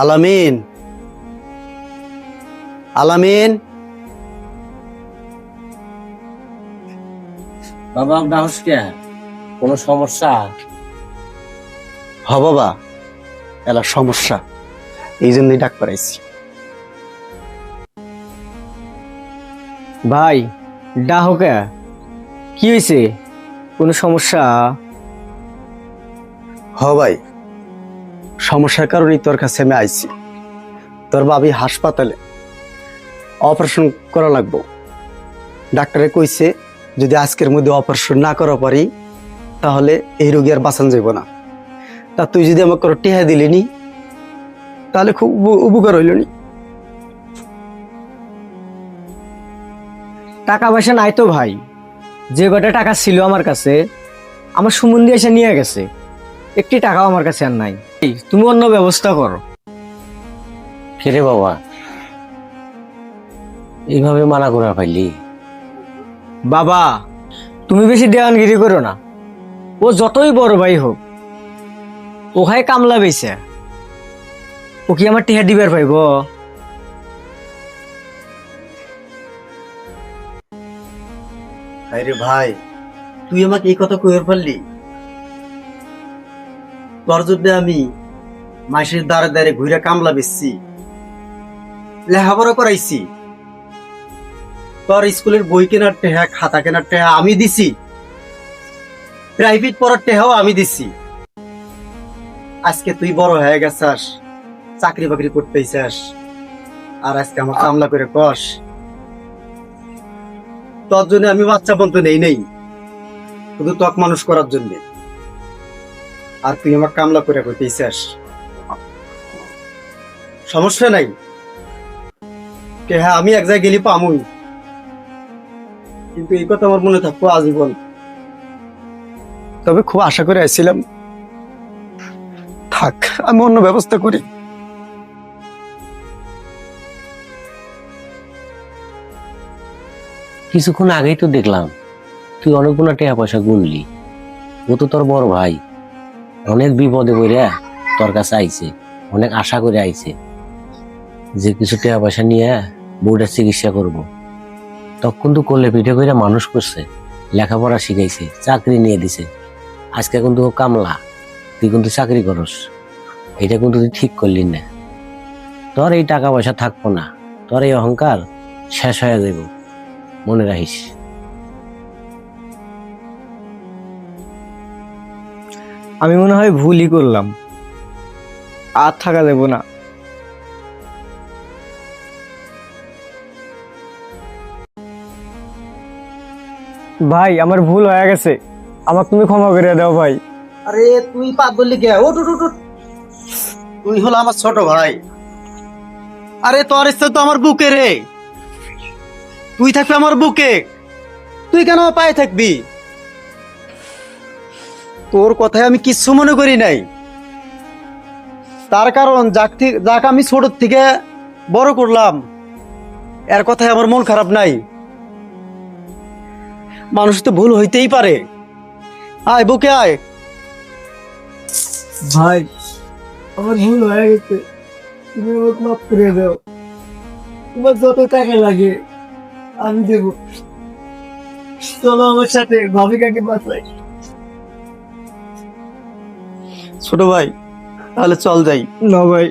আলামিন, আলামিন। বাবা ডাকস কে? কোনো সমস্যা? বাবা, এলা সমস্যা, এই জন্যই ডাক পারাইছি। ভাই ডাহো কে? কি হয়েছে? কোনো সমস্যা? ভাই, সমস্যার কারণেই তোর কাছে আমি আইছি। তোর বাবি হাসপাতালে, অপারেশন করা লাগবো। ডাক্তারে কইছে যদি আজকের মধ্যে অপারেশন না করা পারি তাহলে এই রোগী আর বাঁচান যাইব না। তা তুই যদি আমাকে কোনো টেহা দিলি নি তাহলে খুব উপকার হইল নি। টাকা পয়সা নাই তো ভাই, যে কটা টাকা ছিল আমার কাছে আমার সুমন্দি এসে নিয়ে গেছে, একটি টাকাও আমার কাছে আর নাই। এই, তুমি অন্য ব্যবস্থা করো। কিরে বাবা, এইভাবে মানা করে ফেললি? বাবা তুমি বেশি দেওয়ানগিরি করো না, ও যতই বড় ভাই হোক, ও হয় কামলা বেছে, ও কি আমার টিহা দিবার পাইব? আরে ভাই, তুই আমাকে এই কথা কইর পারলি? তোর যদি আমি মাসের দ্বারে দ্বারে ঘুরে কামলা বেচছি, লেখাপড়া করাইছি, তোর স্কুলের বই কেনার টেহা, খাতা কেনার টেহা আমি দিছি, প্রাইভেট পড়ার টেহাও আমি দিছি। আজকে তুই বড় হয়ে গেছাস, চাকরি বাকরি করতেইছাস, আর আজকে আমার কামলা করে কস তোর জন্য আমি বাচ্চা বলতে নেই শুধু ত্বক মানুষ করার জন্য। আর তুই আমার কামলা করে করতেইছাস, সমস্যা নাই। কে হ্যাঁ, আমি এক জায়গায় গেলি পামুই, কিন্তু এই কথা আমার মনে থাকবো আজীবন। তবে খুব আশা করে আসছিলাম, থাক আমি অন্য ব্যবস্থা করি। কিছুক্ষণ আগেই তো দেখলাম তুই অনেকগুলো টাকা পয়সা গুনলি। ও তো তোর বড় ভাই, অনেক বিপদে পড়ে তোর কাছে আইছে, অনেক আশা করে আইছে যে কিছু টাকা পয়সা নিয়ে বউটার চিকিৎসা করব। তখন তো কোলে পিঠে করে মানুষ করছে, লেখাপড়া শিখাইছে, চাকরি নিয়ে দিছে। আজকে কিন্তু ও কামলা, তুই কিন্তু চাকরি করস, এটা কিন্তু তুই ঠিক করলি না। তোর এই টাকা পয়সা থাকবো না, তোর এই অহংকার শেষ হয়ে যাইব, মনে রাখিস। আমি মনে হয় ভুলই করলাম, আর থাকা দেব না। ভাই আমার ভুল হয়ে গেছে, আমাকে তুমি ক্ষমা করে দাও ভাই। আরে তুই পাপ বললি কে? ওট ওট ওট ওট। তুই হলো আমার ছোট ভাই। আরে তোর ইচ্ছা তো আমার বুকে রে, তুই থাকবি আমার বুকে, তুই কেন আমার পায়ে থাকবি? তোর কথায় আমি কিচ্ছু মনে করি নাই, তার কারণ যাক আমি ছোট থেকে বড় করলাম, এর কথায় আমার মন খারাপ নাই। মানুষ তো ভুল হইতেই পারে। আয় বুকে আয়। ভাই আমার ভুল হয়ে গেছে, তুমি আমাকে মাফ করে দাও। তোমার যত টাকা লাগে আমি দেবো, চলো আমার সাথে ভাবিকাকে বাঁচাই। ছোট ভাই, তাহলে চল যাই। না ভাই,